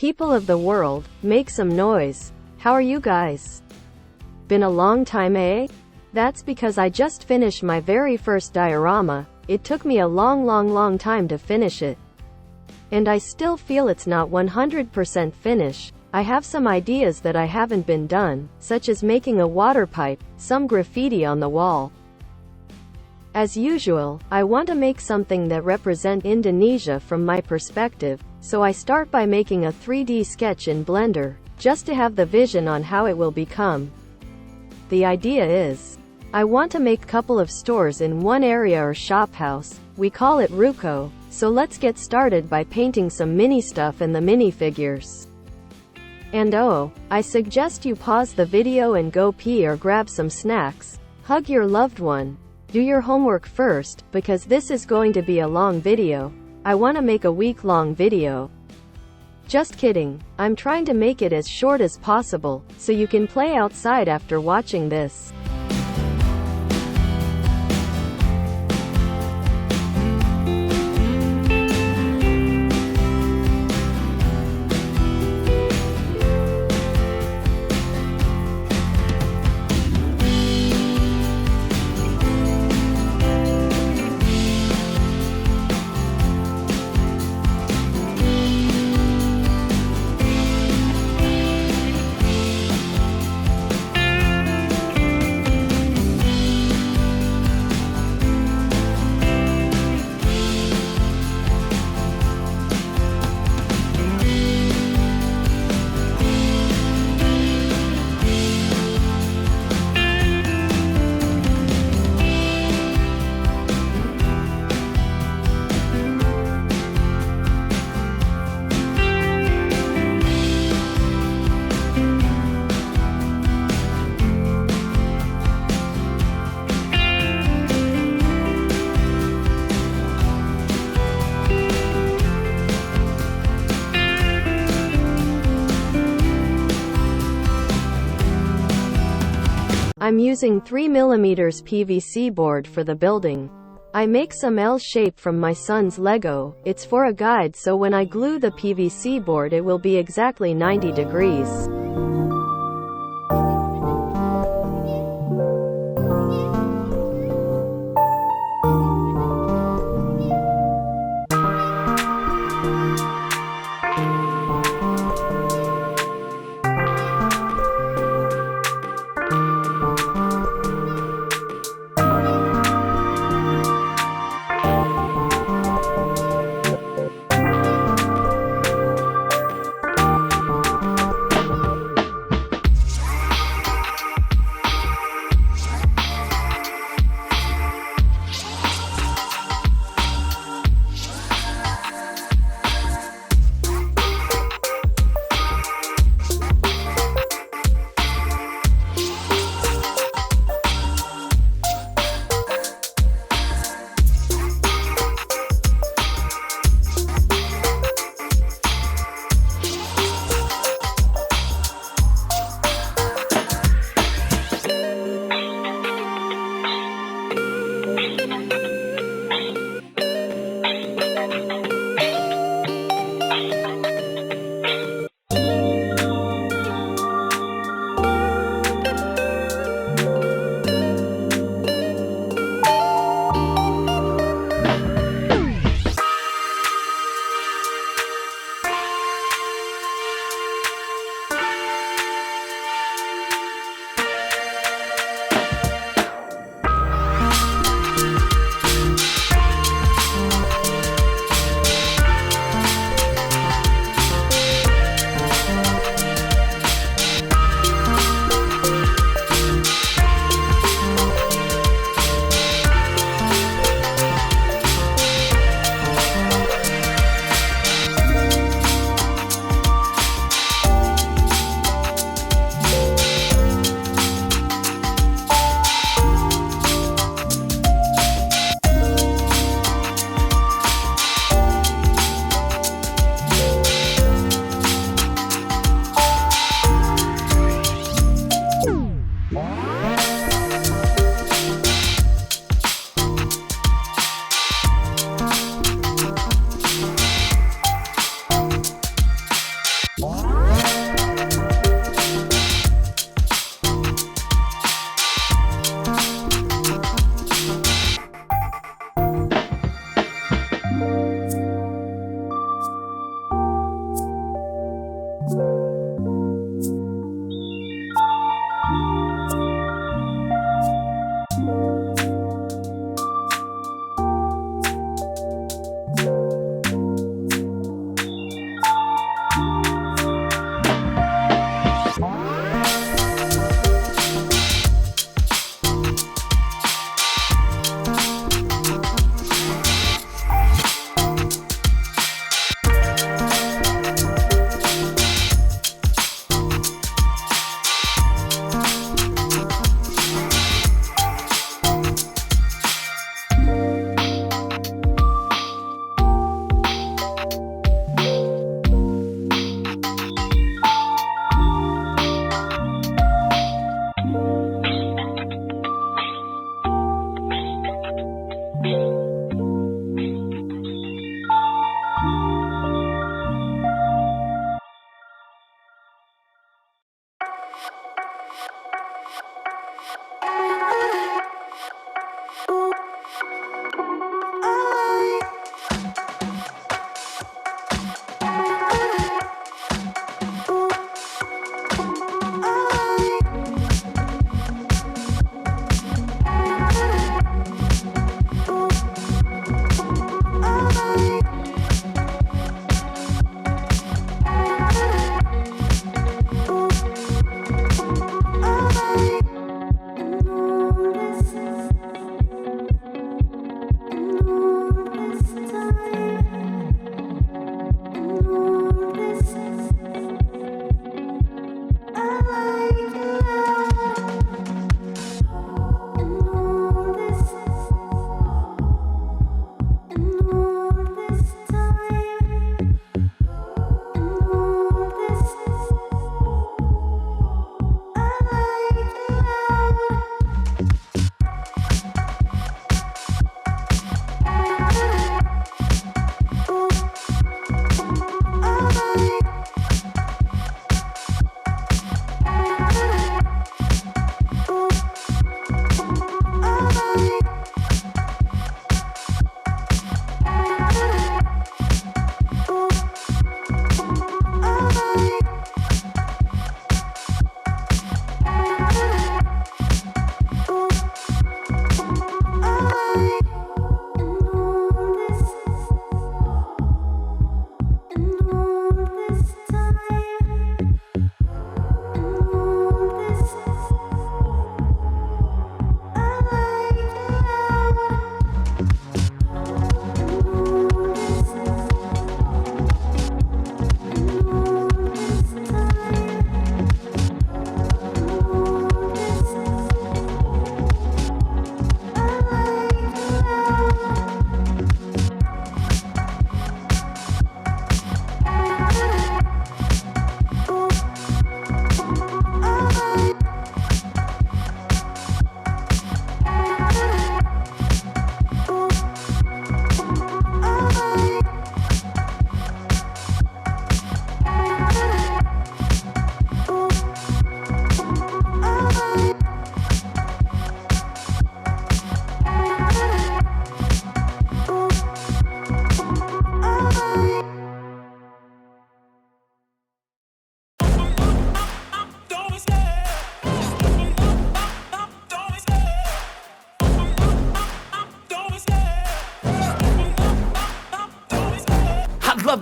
People of the world, make some noise. How are you guys? Been a long time, eh? That's because I just finished my very first diorama. It took me a long time to finish it. And I still feel it's not 100% finished. I have some ideas that I haven't been done, such as making a water pipe, some graffiti on the wall. As usual, I want to make something that represents Indonesia from my perspective, so I start by making a 3D sketch in Blender, just to have the vision on how it will become. The idea is, I want to make a couple of stores in one area or shophouse. We call it RUKO, so let's get started by painting some mini stuff and the minifigures. And oh, I suggest you pause the video and go pee or grab some snacks. Hug your loved one. Do your homework first, because this is going to be a long video. I want to make a week-long video. Just kidding. I'm trying to make it as short as possible, so you can play outside after watching this. I'm using 3mm PVC board for the building. I make some L shape from my son's Lego. It's for a guide, so when I glue the PVC board it will be exactly 90 degrees.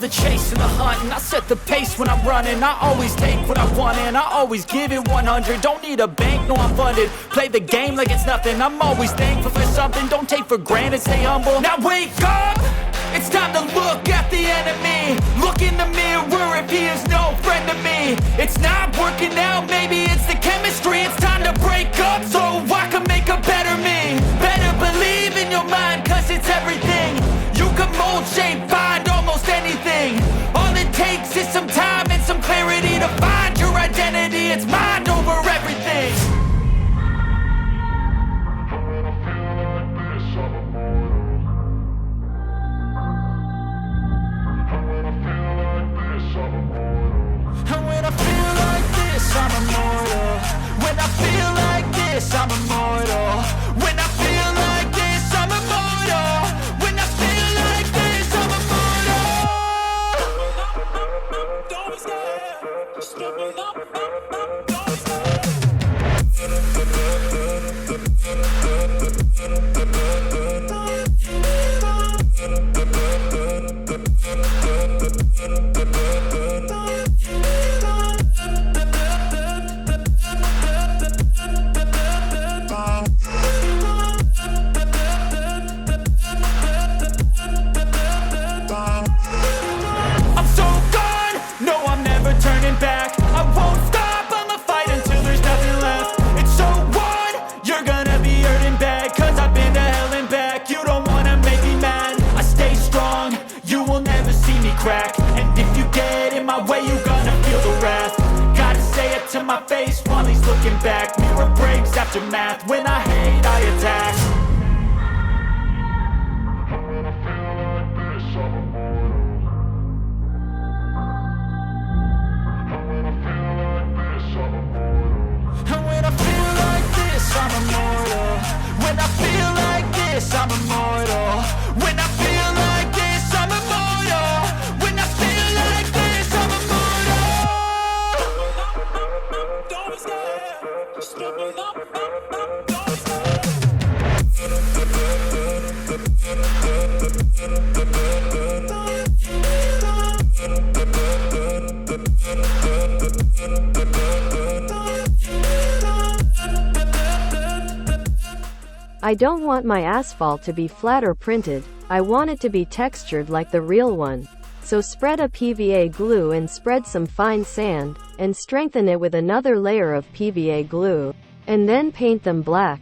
love the chase and the hunt, and I set the pace when I'm running. I always take what I want and I always give it 100. Don't need a bank, no I'm funded. Play the game like it's nothing. I'm always thankful for something. Don't take for granted, stay humble. Now wake up! It's time to look at the enemy. Look in the mirror if he is no friend to me. It's not working out, maybe it's the chemistry. It's time to break up so I can make a better me. Better believe in your mind, cause it's everything. You can mold, shape, find almost anything. All it takes is some time and some clarity to find your identity. It's mind over everything. And when I feel like this, I'm immortal. When I feel like this, I'm immortal. When I feel like this, I'm immortal. When I feel like this, I'm immortal. Don't be scared. Just step it up. Don't be scared. And if you get in my way, you gonna feel the wrath. Gotta say it to my face while he's looking back. Mirror breaks after math. When I hate, I attack. And when I feel like this, I'm immortal. And when I feel like this, I'm immortal. And when I feel like this, I'm immortal. When I feel like this, I'm immortal. When I feel like this, I'm immortal. When I feel like this, I'm immortal. Don't be scared. Just step it up. Don't be scared. I don't want my asphalt to be flat or printed, I want it to be textured like the real one. So spread a PVA glue and spread some fine sand, and strengthen it with another layer of PVA glue. And then paint them black.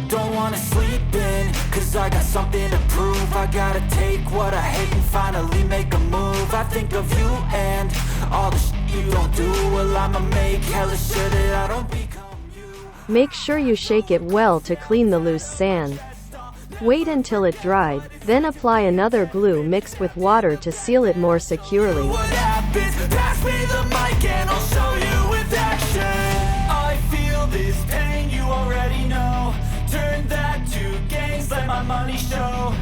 Don't wanna sleep in, cause I got something to prove. I gotta take what I hate and finally make a move. I think of you and all the shit you don't do. Well, I'ma make hella sure that I don't become you. Make sure you shake it well to clean the loose sand. Wait until it dried, then apply another glue mixed with water to seal it more securely. What happens? Pass me the mic and I'll show you with action. I feel this pain, you already know. Turn that to gains, let my money show.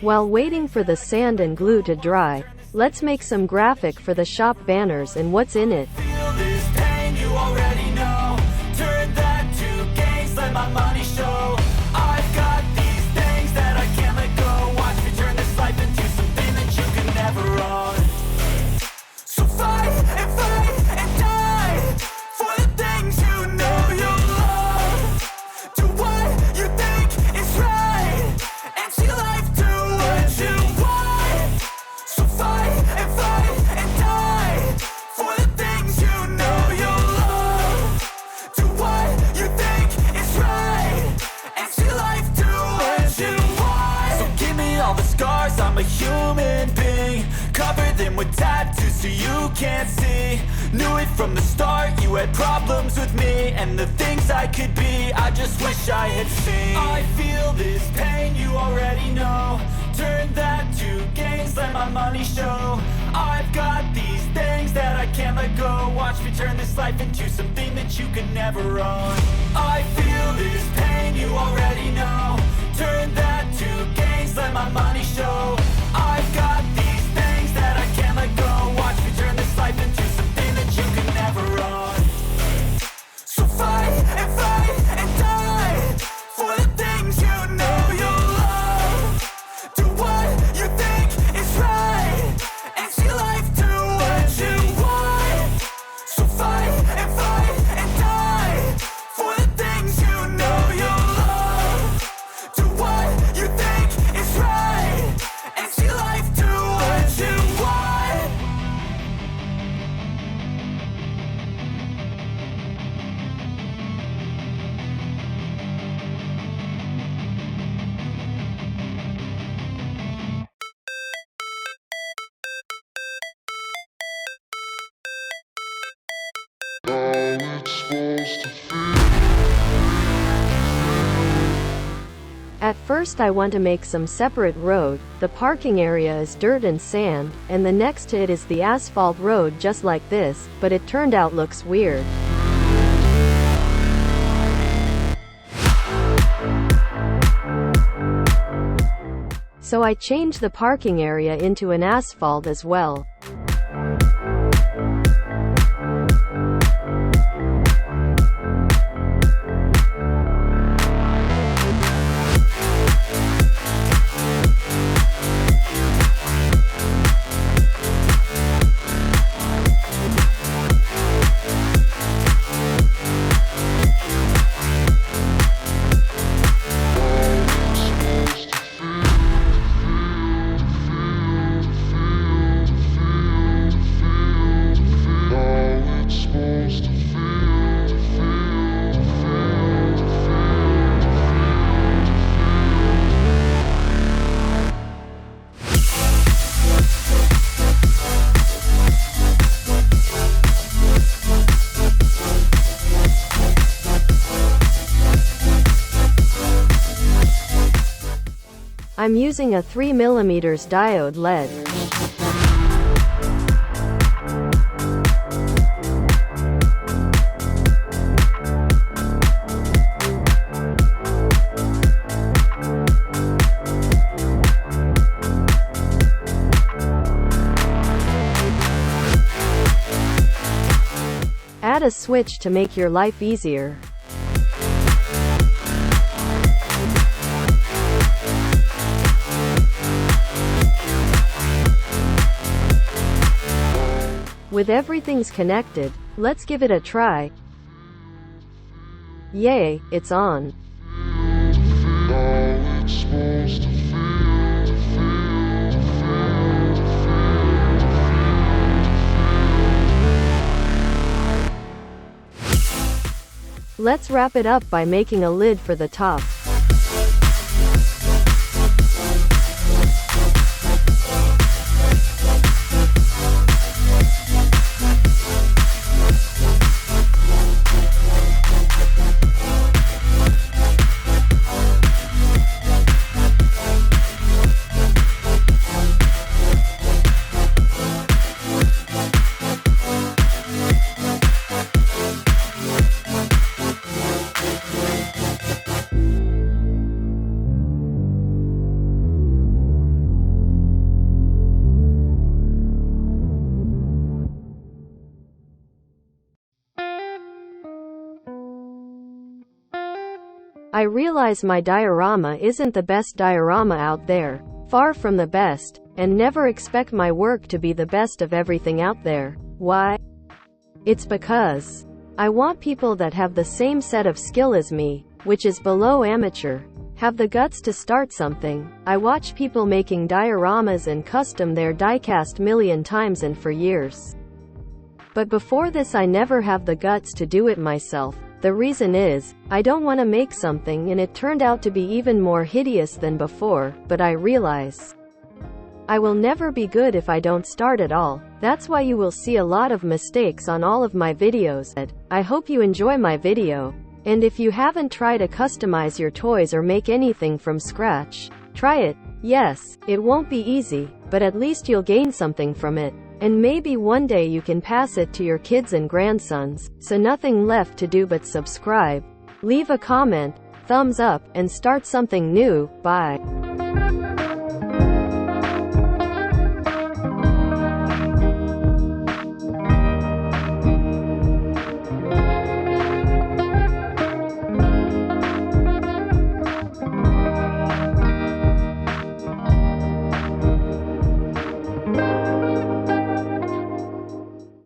While waiting for the sand and glue to dry, let's make some graphic for the shop banners and what's in it. Feel this pain, you already know. Turn that to gains, let my money show. I've got these things that I can't let go. Watch me turn this life into something that you can never own. So fight and die for the things you know you love. Do what you think is right and see life do what you want. So fight and die for the things you know you love. Do what you think is right and see life do what you want. So give me all the scars, I'm a human being. Cover them with tattoos so you can't see. Knew it from the start, you had problems with me and the things I could be, I just wish I had seen. I feel this pain, you already know. Turn that to gains, let my money show. I've got these things that I can't let go. Watch me turn this life into something that you can never own. I feel this pain, you already know. Turn that to gains, let my money show. I've got these things that I can't let go. Watch me turn this life into something that you can never own. So fight At first I want to make some separate road, the parking area is dirt and sand, and the next to it is the asphalt road just like this, but it turned out looks weird. So I changed the parking area into an asphalt as well. I'm using a 3mm diode LED. Add a switch to make your life easier. With everything's connected, let's give it a try. Yay, it's on. Let's wrap it up by making a lid for the top. I realize my diorama isn't the best diorama out there, far from the best, and never expect my work to be the best of everything out there. Why? It's because I want people that have the same set of skill as me, which is below amateur, have the guts to start something. I watch people making dioramas and custom their diecast million times and for years. But before this I never have the guts to do it myself. The reason is, I don't want to make something and it turned out to be even more hideous than before, but I realize I will never be good if I don't start at all. That's why you will see a lot of mistakes on all of my videos. I hope you enjoy my video. And if you haven't tried to customize your toys or make anything from scratch, try it. Yes, it won't be easy, but at least you'll gain something from it. And maybe one day you can pass it to your kids and grandsons. So nothing left to do but subscribe, leave a comment, thumbs up, and start something new. Bye.